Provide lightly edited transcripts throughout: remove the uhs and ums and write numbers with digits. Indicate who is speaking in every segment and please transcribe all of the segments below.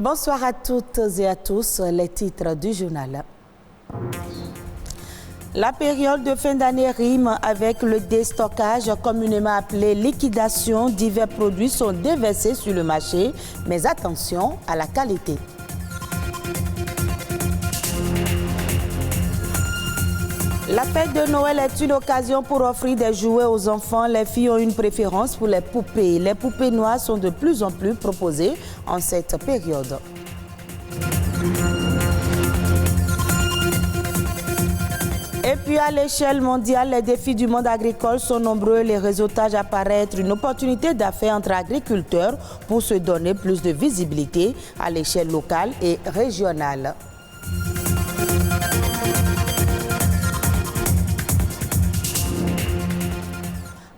Speaker 1: Bonsoir à toutes et à tous, les titres du journal. La période de fin d'année rime avec le déstockage, communément appelé liquidation. Divers produits sont déversés sur le marché, mais attention à la qualité. La fête de Noël est une occasion pour offrir des jouets aux enfants. Les filles ont une préférence pour les poupées. Les poupées noires sont de plus en plus proposées en cette période. Et puis à l'échelle mondiale, les défis du monde agricole sont nombreux. Les réseautages apparaissent être une opportunité d'affaires entre agriculteurs pour se donner plus de visibilité à l'échelle locale et régionale.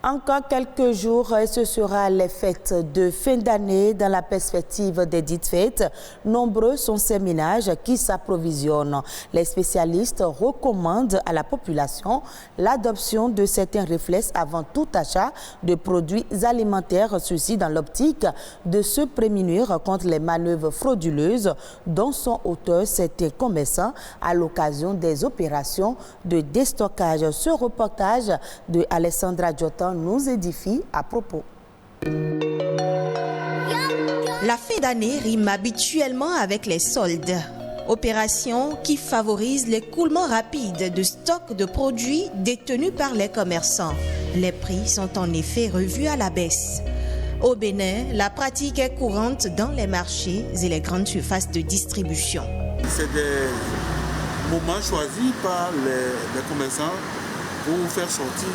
Speaker 1: Encore quelques jours et ce sera les fêtes de fin d'année. Dans la perspective des dites fêtes, nombreux sont ces ménages qui s'approvisionnent. Les spécialistes recommandent à la population l'adoption de certains réflexes avant tout achat de produits alimentaires, ceci dans l'optique de se prémunir contre les manœuvres frauduleuses dont sont auteurs certains commerçants à l'occasion des opérations de déstockage. Ce reportage de Alessandra Diotan nous édifie à propos.
Speaker 2: La fin d'année rime habituellement avec les soldes. Opération qui favorise l'écoulement rapide de stocks de produits détenus par les commerçants. Les prix sont en effet revus à la baisse. Au Bénin, la pratique est courante dans les marchés et les grandes surfaces de distribution.
Speaker 3: C'est des moments choisis par les commerçants pour faire sortir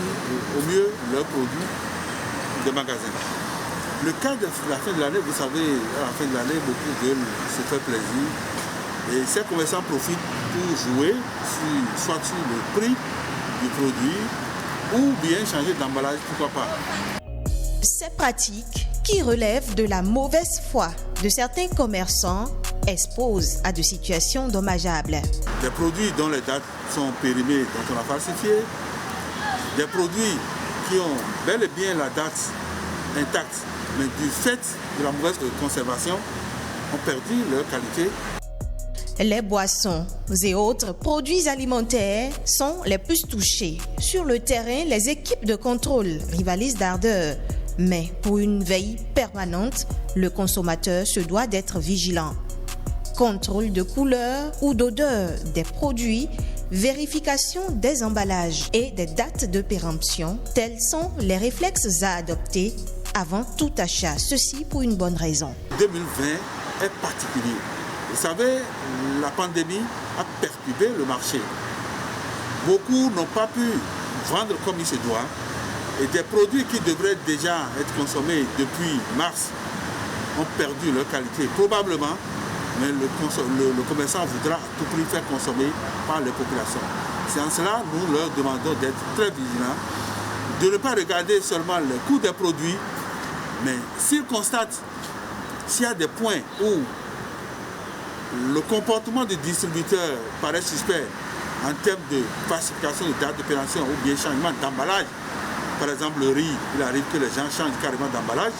Speaker 3: au mieux leurs produits des magasins. Le cas de la fin de l'année, vous savez, à la fin de l'année, beaucoup veulent se faire plaisir. Et ces commerçants profitent pour jouer soit sur le prix du produit ou bien changer d'emballage, pourquoi pas.
Speaker 2: Ces pratiques qui relèvent de la mauvaise foi de certains commerçants exposent à des situations dommageables.
Speaker 3: Des produits dont les dates sont périmées, dont on a falsifié, des produits qui ont bel et bien la date intacte, mais du fait de la mauvaise conservation, ont perdu leur qualité.
Speaker 2: Les boissons et autres produits alimentaires sont les plus touchés. Sur le terrain, les équipes de contrôle rivalisent d'ardeur. Mais pour une veille permanente, le consommateur se doit d'être vigilant. Contrôle de couleur ou d'odeur des produits, vérification des emballages et des dates de péremption, tels sont les réflexes à adopter avant tout achat. Ceci pour une bonne raison.
Speaker 3: 2020 est particulier. Vous savez, la pandémie a perturbé le marché. Beaucoup n'ont pas pu vendre comme il se doit. Et des produits qui devraient déjà être consommés depuis mars ont perdu leur qualité. Probablement, mais le commerçant voudra à tout prix faire consommer par les populations. C'est en cela que nous leur demandons d'être très vigilants, de ne pas regarder seulement le coût des produits, mais s'ils constatent s'il y a des points où le comportement du distributeur paraît suspect en termes de falsification de date de péremption ou bien changement d'emballage. Par exemple, le riz, il arrive que les gens changent carrément d'emballage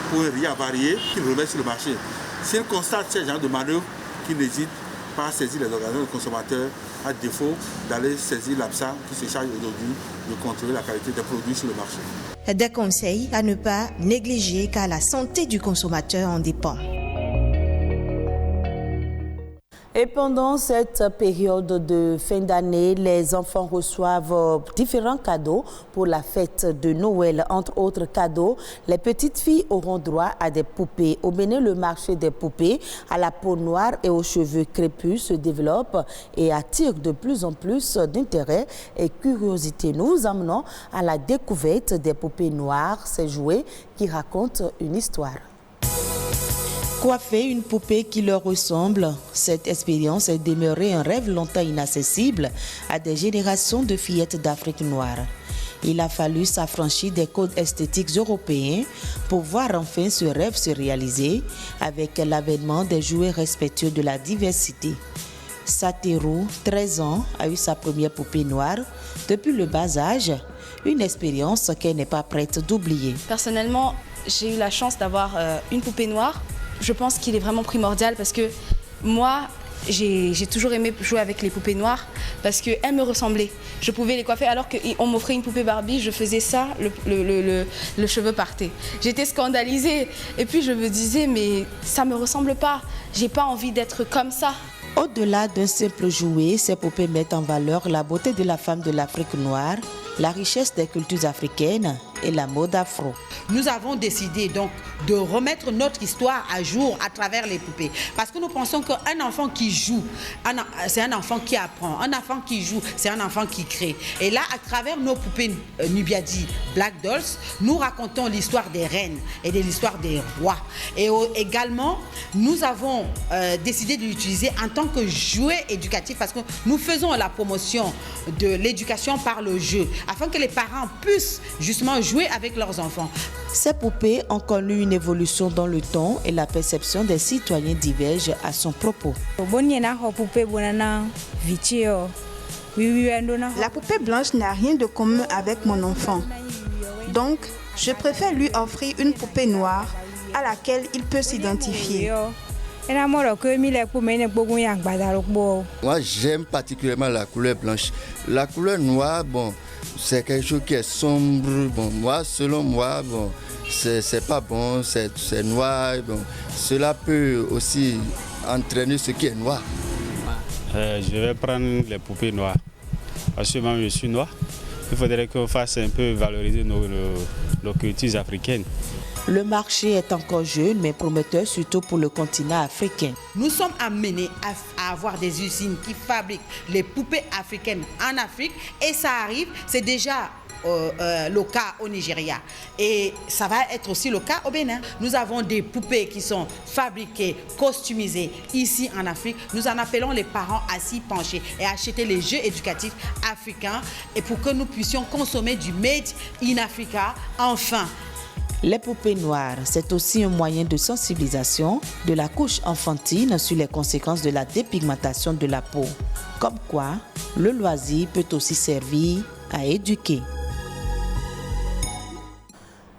Speaker 3: pour un riz avarié qu'ils remettent sur le marché. S'ils constatent ce genre de manœuvre, qu'ils n'hésitent pas à saisir les organisations de consommateurs, à défaut d'aller saisir l'APSA qui se charge aujourd'hui de contrôler la qualité des produits sur le marché.
Speaker 2: Des conseils à ne pas négliger car la santé du consommateur en dépend.
Speaker 1: Et pendant cette période de fin d'année, les enfants reçoivent différents cadeaux pour la fête de Noël. Entre autres cadeaux, les petites filles auront droit à des poupées. Au Bénin, le marché des poupées à la peau noire et aux cheveux crépus se développe et attire de plus en plus d'intérêt et curiosité. Nous vous emmenons à la découverte des poupées noires, ces jouets qui racontent une histoire. Coiffer une poupée qui leur ressemble, cette expérience est demeurée un rêve longtemps inaccessible à des générations de fillettes d'Afrique noire. Il a fallu s'affranchir des codes esthétiques européens pour voir enfin ce rêve se réaliser avec l'avènement des jouets respectueux de la diversité. Saterou, 13 ans, a eu sa première poupée noire depuis le bas âge, une expérience qu'elle n'est pas prête d'oublier.
Speaker 4: Personnellement, j'ai eu la chance d'avoir une poupée noire je pense qu'il est vraiment primordial parce que moi, j'ai toujours aimé jouer avec les poupées noires parce qu'elles me ressemblaient. Je pouvais les coiffer alors qu'on m'offrait une poupée Barbie, je faisais ça, le cheveu partait. J'étais scandalisée et puis je me disais mais ça me ressemble pas, j'ai pas envie d'être comme ça.
Speaker 1: Au-delà d'un simple jouet, ces poupées mettent en valeur la beauté de la femme de l'Afrique noire, la richesse des cultures africaines et la mode afro.
Speaker 5: Nous avons décidé donc de remettre notre histoire à jour à travers les poupées. Parce que nous pensons qu'un enfant qui joue, c'est un enfant qui apprend. Un enfant qui joue, c'est un enfant qui crée. Et là, à travers nos poupées Nubiadi Black Dolls, nous racontons l'histoire des reines et de l'histoire des rois. Et également, nous avons décidé de l'utiliser en tant que jouet éducatif parce que nous faisons la promotion de l'éducation par le jeu, afin que les parents puissent justement jouer avec leurs enfants.
Speaker 1: Ces poupées ont connu une évolution dans le temps et la perception des citoyens diverge à son propos.
Speaker 6: La poupée blanche n'a rien de commun avec mon enfant. Donc, je préfère lui offrir une poupée noire à laquelle il peut s'identifier.
Speaker 7: Moi, j'aime particulièrement la couleur blanche. La couleur noire, bon, c'est quelque chose qui est sombre. Bon, moi, selon moi, bon, c'est pas bon, c'est noir. Bon, cela peut aussi entraîner ce qui est noir.
Speaker 8: Je vais prendre les poupées noires. Parce que moi, je suis noir. Il faudrait qu'on fasse un peu valoriser nos cultures africaines.
Speaker 1: Le marché est encore jeune, mais prometteur surtout pour le continent africain.
Speaker 5: Nous sommes amenés à avoir des usines qui fabriquent les poupées africaines en Afrique et ça arrive, c'est déjà le cas au Nigeria et ça va être aussi le cas au Bénin. Nous avons des poupées qui sont fabriquées, customisées ici en Afrique. Nous en appelons les parents à s'y pencher et acheter les jeux éducatifs africains et pour que nous puissions consommer du Made in Africa enfin.
Speaker 1: Les poupées noires, c'est aussi un moyen de sensibilisation de la couche enfantine sur les conséquences de la dépigmentation de la peau. Comme quoi, le loisir peut aussi servir à éduquer.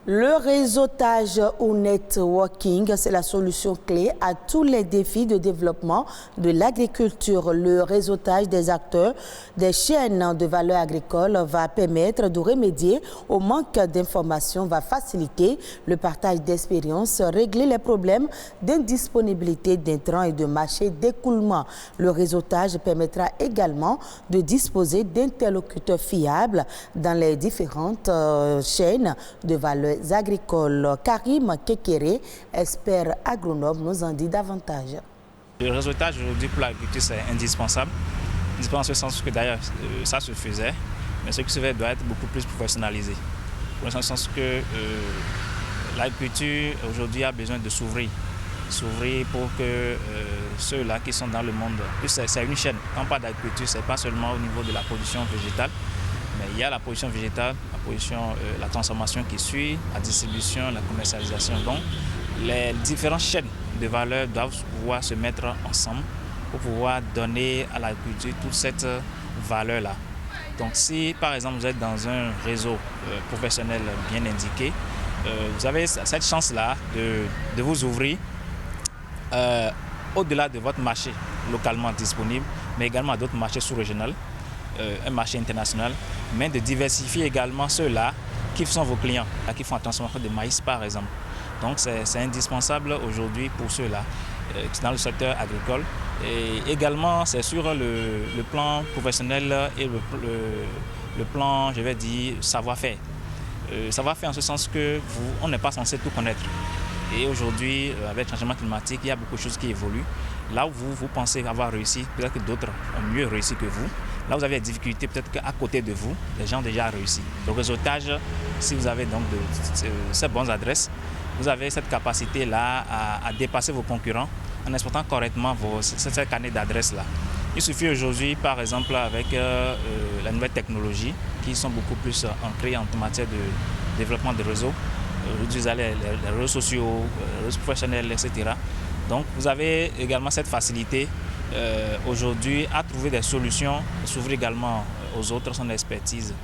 Speaker 1: Le réseautage ou networking, c'est la solution clé à tous les défis de développement de l'agriculture. Le réseautage des acteurs des chaînes de valeur agricole va permettre de remédier au manque d'informations, va faciliter le partage d'expériences, régler les problèmes d'indisponibilité d'intrants et de marché d'écoulement. Le réseautage permettra également de disposer d'interlocuteurs fiables dans les différentes chaînes de valeur agricoles. Karim Kekere, expert agronome, nous en dit davantage.
Speaker 9: Le réseautage aujourd'hui pour l'agriculture c'est indispensable. Indispensable en ce sens que d'ailleurs ça se faisait, mais ce qui se fait doit être beaucoup plus professionnalisé. Dans le sens que l'agriculture aujourd'hui a besoin de s'ouvrir pour que ceux-là qui sont dans le monde, c'est une chaîne. Quand on parle d'agriculture, ce n'est pas seulement au niveau de la production végétale, mais il y a la production végétale, la transformation qui suit, la distribution, la commercialisation. Donc, les différentes chaînes de valeur doivent pouvoir se mettre ensemble pour pouvoir donner à l'agriculture toute cette valeur-là. Donc, si par exemple vous êtes dans un réseau professionnel bien indiqué, vous avez cette chance-là de vous ouvrir au-delà de votre marché localement disponible, mais également à d'autres marchés sous-régionaux. Un marché international, mais de diversifier également ceux-là qui sont vos clients, qui font la transformation de maïs par exemple. Donc c'est indispensable aujourd'hui pour ceux-là qui sont dans le secteur agricole. Et également c'est sur le plan professionnel et le plan, je vais dire, savoir-faire. Savoir-faire en ce sens que on n'est pas censé tout connaître. Et aujourd'hui, avec le changement climatique, il y a beaucoup de choses qui évoluent. Là où vous pensez avoir réussi, peut-être que d'autres ont mieux réussi que vous. Là, vous avez des difficultés, peut-être qu'à côté de vous, les gens ont déjà réussi. Le réseautage, si vous avez donc ces bonnes adresses, vous avez cette capacité-là à dépasser vos concurrents en exploitant correctement cette carnet d'adresses-là. Il suffit aujourd'hui, par exemple, avec la nouvelle technologie, qui sont beaucoup plus ancrées en matière de développement de réseaux. Vous avez les réseaux sociaux, les réseaux professionnels, etc. Donc, vous avez également cette facilité aujourd'hui à trouver des solutions, s'ouvrir également aux autres, son expertise.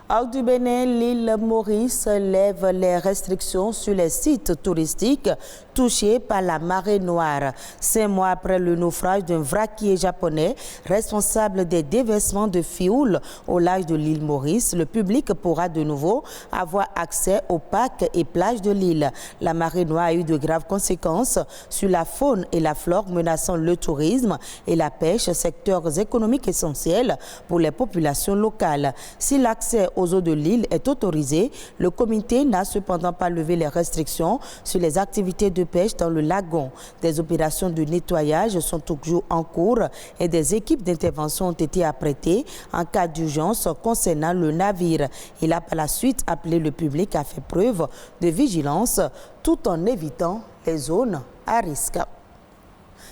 Speaker 1: Hors du Bénin, l'île Maurice lève les restrictions sur les sites touristiques touchés par la marée noire. 5 mois après le naufrage d'un vraquier japonais responsable des déversements de fioul au large de l'île Maurice, le public pourra de nouveau avoir accès aux parcs et plages de l'île. La marée noire a eu de graves conséquences sur la faune et la flore, menaçant le tourisme et la pêche, secteurs économiques essentiels pour les populations locales. Si l'accès aux eaux de l'île est autorisé, le comité n'a cependant pas levé les restrictions sur les activités de pêche dans le lagon. Des opérations de nettoyage sont toujours en cours et des équipes d'intervention ont été apprêtées en cas d'urgence concernant le navire. Il a par la suite appelé le public à faire preuve de vigilance tout en évitant les zones à risque.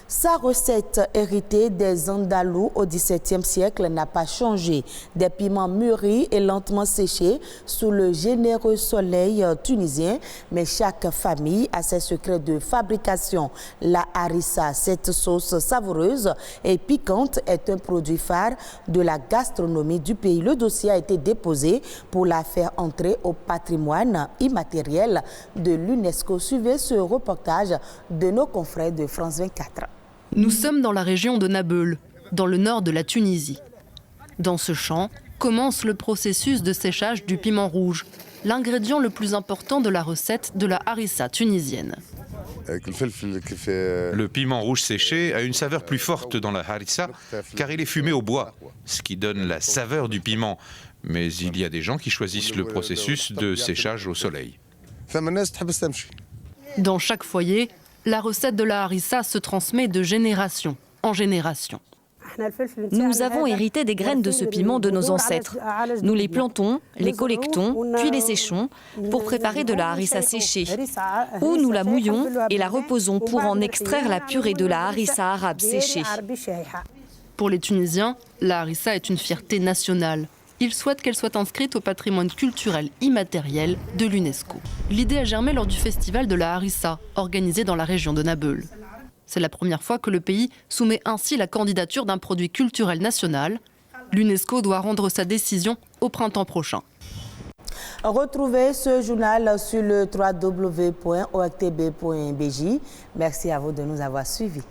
Speaker 1: Sa recette héritée des Andalous au XVIIe siècle n'a pas changé. Des piments mûris et lentement séchés sous le généreux soleil tunisien, mais chaque famille a ses secrets de fabrication. La harissa, cette sauce savoureuse et piquante, est un produit phare de la gastronomie du pays. Le dossier a été déposé pour la faire entrer au patrimoine immatériel de l'UNESCO. Suivez ce reportage de nos confrères de France 24.
Speaker 10: Nous sommes dans la région de Nabeul, dans le nord de la Tunisie. Dans ce champ commence le processus de séchage du piment rouge, l'ingrédient le plus important de la recette de la harissa tunisienne.
Speaker 11: Le piment rouge séché a une saveur plus forte dans la harissa car il est fumé au bois, ce qui donne la saveur du piment. Mais il y a des gens qui choisissent le processus de séchage au soleil.
Speaker 10: Dans chaque foyer, la recette de la harissa se transmet de génération en génération.
Speaker 12: Nous avons hérité des graines de ce piment de nos ancêtres. Nous les plantons, les collectons, puis les séchons pour préparer de la harissa séchée. Ou nous la mouillons et la reposons pour en extraire la purée de la harissa arabe séchée.
Speaker 10: Pour les Tunisiens, la harissa est une fierté nationale. Ils souhaitent qu'elle soit inscrite au patrimoine culturel immatériel de l'UNESCO. L'idée a germé lors du festival de la harissa, organisé dans la région de Nabeul. C'est la première fois que le pays soumet ainsi la candidature d'un produit culturel national. L'UNESCO doit rendre sa décision au printemps prochain.
Speaker 1: Retrouvez ce journal sur le www.oactb.bj. Merci à vous de nous avoir suivis.